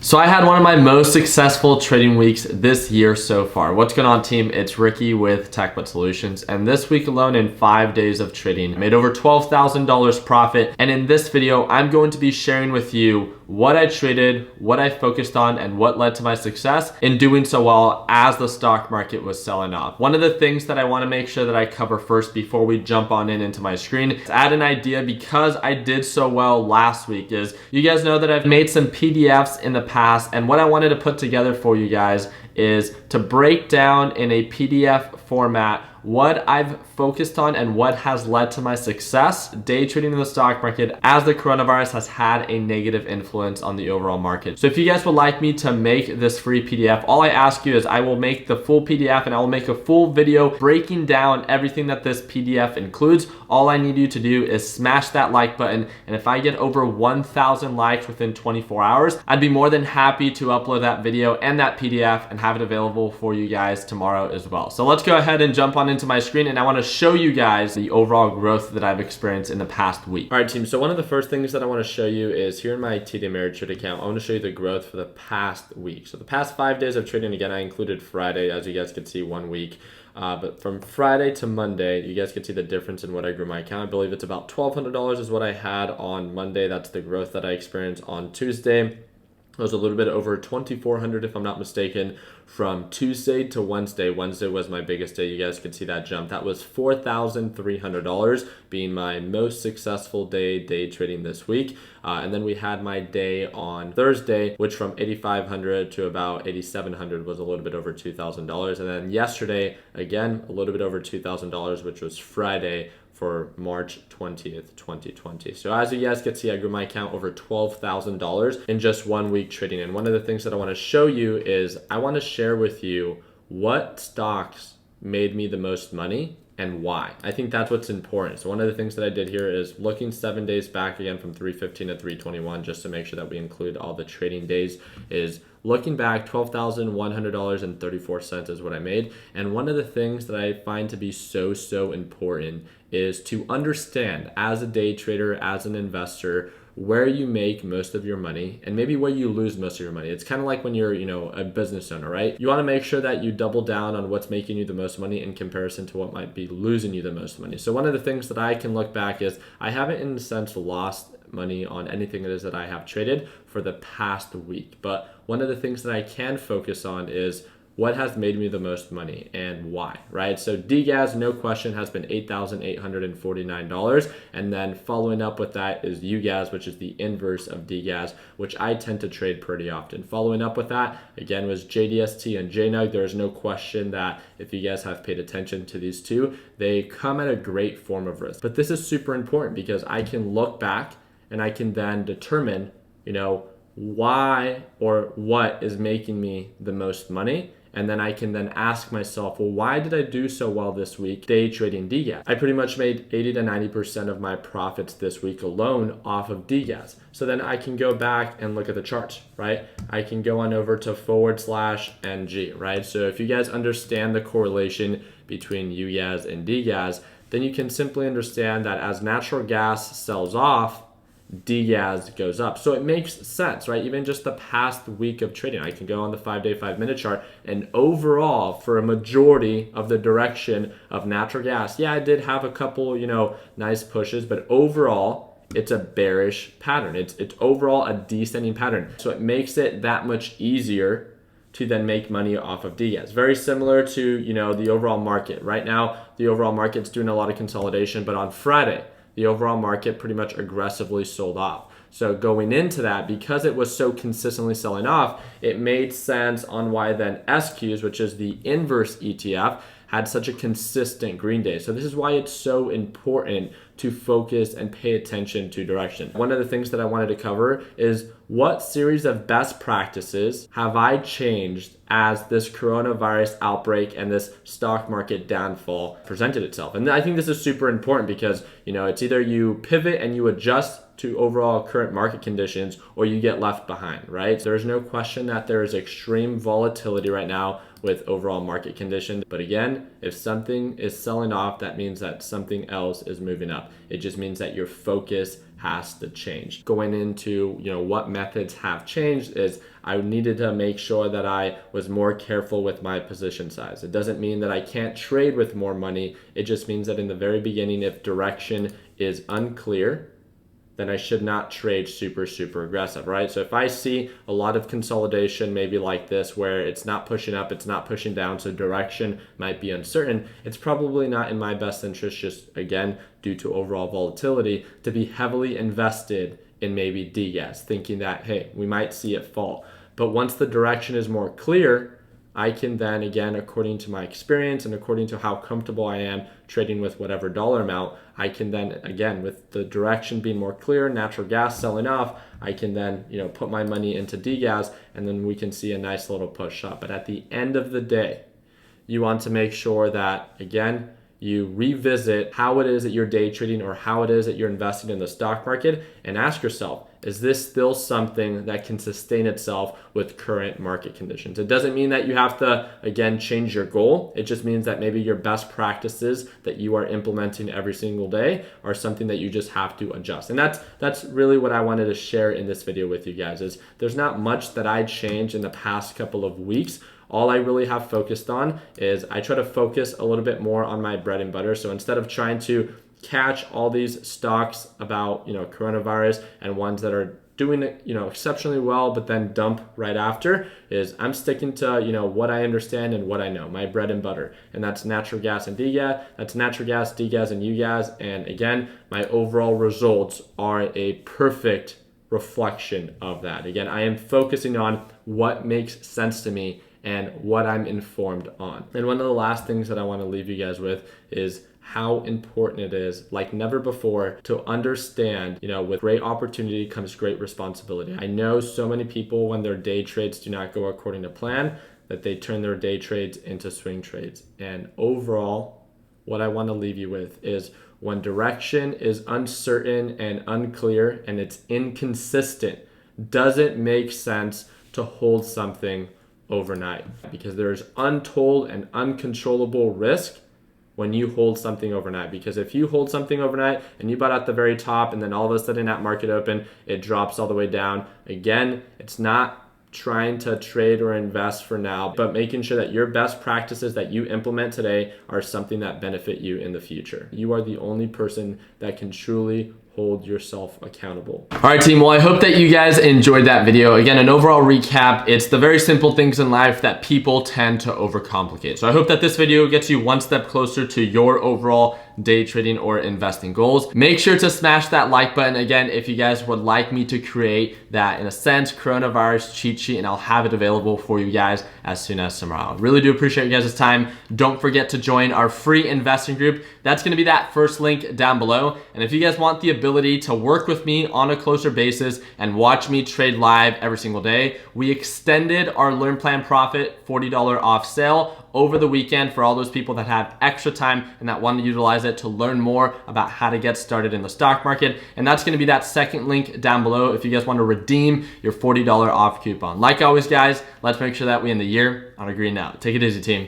So I had one of my most successful trading weeks this year so far. What's going on, team? It's Ricky with TechBut Solutions, and this week alone in 5 days of trading, I made over $12,000 profit. And in this video, I'm going to be sharing with you what I traded, what I focused on, and what led to my success in doing so well as the stock market was selling off. One of the things that I want to make sure that I cover first before we jump on into my screen is add an idea, because I did so well last week. Is you guys know that I've made some PDFs in the past, and what I wanted to put together for you guys is to break down in a PDF format what I've focused on and what has led to my success day trading in the stock market as the coronavirus has had a negative influence on the overall market. So if you guys would like me to make this free PDF, all I ask you is I will make the full PDF and I will make a full video breaking down everything that this PDF includes. All I need you to do is smash that like button, and if I get over 1,000 likes within 24 hours, I'd be more than happy to upload that video and that PDF and have it available for you guys tomorrow as well. So let's go ahead and jump on into my screen, and I want to show you guys the overall growth that I've experienced in the past week. All right, team, so one of the first things that I want to show you is here in my TD Ameritrade account, I want to show you the growth for the past week. So the past 5 days of trading, again, I included Friday, as you guys can see, 1 week. But from Friday to Monday, you guys can see the difference in what I grew my account. I believe it's about $1,200 is what I had on Monday. That's the growth that I experienced on Tuesday. It was a little bit over $2,400 if I'm not mistaken from Tuesday to Wednesday. Wednesday was my biggest day. You guys could see that jump. That was $4,300, being my most successful day trading this week. And then we had my day on Thursday, which from $8,500 to about $8,700 was a little bit over $2,000. And then yesterday, again, a little bit over $2,000, which was Friday, for March 20th, 2020. So as you guys can see, I grew my account over $12,000 in just 1 week trading. And one of the things that I want to show you is I want to share with you what stocks made me the most money and why. I think that's what's important. So one of the things that I did here is looking 7 days back again from 315 to 321, just to make sure that we include all the trading days, is looking back, $12,100.34 is what I made. And one of the things that I find to be so important is to understand as a day trader, as an investor, where you make most of your money and maybe where you lose most of your money. It's kind of like when you're, a business owner, right? You want to make sure that you double down on what's making you the most money in comparison to what might be losing you the most money. So one of the things that I can look back is I haven't in a sense lost money on anything it is that I have traded for the past week. But one of the things that I can focus on is what has made me the most money and why, right? So DGAS, no question, has been $8,849. And then following up with that is UGAS, which is the inverse of DGAS, which I tend to trade pretty often. Following up with that, again, was JDST and JNUG. There's no question that if you guys have paid attention to these two, they come at a great form of risk. But this is super important because I can look back and I can then determine, why or what is making me the most money. And then I can then ask myself, well, why did I do so well this week day trading DGAS? I pretty much made 80 to 90% of my profits this week alone off of DGAS. So then I can go back and look at the charts, right? I can go on over to /NG, right? So if you guys understand the correlation between UGAS and DGAS, then you can simply understand that as natural gas sells off, DGAS goes up. So it makes sense, right? Even just the past week of trading, I can go on the 5-day, 5-minute chart, and overall, for a majority of the direction of natural gas, yeah, I did have a couple, nice pushes, but overall, it's a bearish pattern. It's overall a descending pattern. So it makes it that much easier to then make money off of DGAS. Very similar to, the overall market. Right now, the overall market's doing a lot of consolidation, but on Friday, the overall market pretty much aggressively sold off. So going into that, because it was so consistently selling off, it made sense on why then SQs, which is the inverse ETF, had such a consistent green day. So this is why it's so important to focus and pay attention to direction. One of the things that I wanted to cover is what series of best practices have I changed as this coronavirus outbreak and this stock market downfall presented itself. And I think this is super important because, it's either you pivot and you adjust to overall current market conditions, or you get left behind, right? There's no question that there is extreme volatility right now with overall market conditions. But again, if something is selling off, that means that something else is moving up. It just means that your focus has to change. Going into, what methods have changed is I needed to make sure that I was more careful with my position size. It doesn't mean that I can't trade with more money. It just means that in the very beginning, if direction is unclear, then I should not trade super aggressive, right? So if I see a lot of consolidation, maybe like this, where it's not pushing up, it's not pushing down, so direction might be uncertain, it's probably not in my best interest, just again, due to overall volatility, to be heavily invested in maybe DGAS, thinking that, hey, we might see it fall. But once the direction is more clear, I can then, again, according to my experience and according to how comfortable I am trading with whatever dollar amount, I can then, again, with the direction being more clear, natural gas selling off, I can then, put my money into DGAS, and then we can see a nice little push up. But at the end of the day, you want to make sure that, again, you revisit how it is that you're day trading or how it is that you're investing in the stock market, and ask yourself, is this still something that can sustain itself with current market conditions? It doesn't mean that you have to, again, change your goal. It just means that maybe your best practices that you are implementing every single day are something that you just have to adjust. And that's really what I wanted to share in this video with you guys, is there's not much that I changed in the past couple of weeks. All I really have focused on is I try to focus a little bit more on my bread and butter. So instead of trying to catch all these stocks about, coronavirus and ones that are doing it, exceptionally well, but then dump right after, is I'm sticking to, what I understand and what I know, my bread and butter. And that's natural gas and DGAS. That's natural gas, DGAS, and UGAS. And again, my overall results are a perfect reflection of that. Again, I am focusing on what makes sense to me and what I'm informed on. And one of the last things that I want to leave you guys with is how important it is, like never before, to understand, with great opportunity comes great responsibility. I know so many people, when their day trades do not go according to plan, that they turn their day trades into swing trades. And overall, what I want to leave you with is, when direction is uncertain and unclear and it's inconsistent, doesn't make sense to hold something overnight, because there's untold and uncontrollable risk when you hold something overnight. Because if you hold something overnight and you bought at the very top and then all of a sudden at market open it drops all the way down, again, it's not trying to trade or invest for now, but making sure that your best practices that you implement today are something that benefit you in the future. You are the only person that can truly hold yourself accountable. All right, team. Well, I hope that you guys enjoyed that video. Again, an overall recap, it's the very simple things in life that people tend to overcomplicate. So I hope that this video gets you one step closer to your overall day trading or investing goals. Make sure to smash that like button. Again, if you guys would like me to create that, in a sense, coronavirus cheat sheet, and I'll have it available for you guys as soon as tomorrow. Really do appreciate you guys' time. Don't forget to join our free investing group. That's going to be that first link down below. And if you guys want the ability to work with me on a closer basis and watch me trade live every single day, we extended our Learn Plan Profit $40 off sale over the weekend for all those people that have extra time and that want to utilize it to learn more about how to get started in the stock market. And that's going to be that second link down below if you guys want to redeem your $40 off coupon. Like always, guys, let's make sure that we end the year on a green note. Take it easy, team.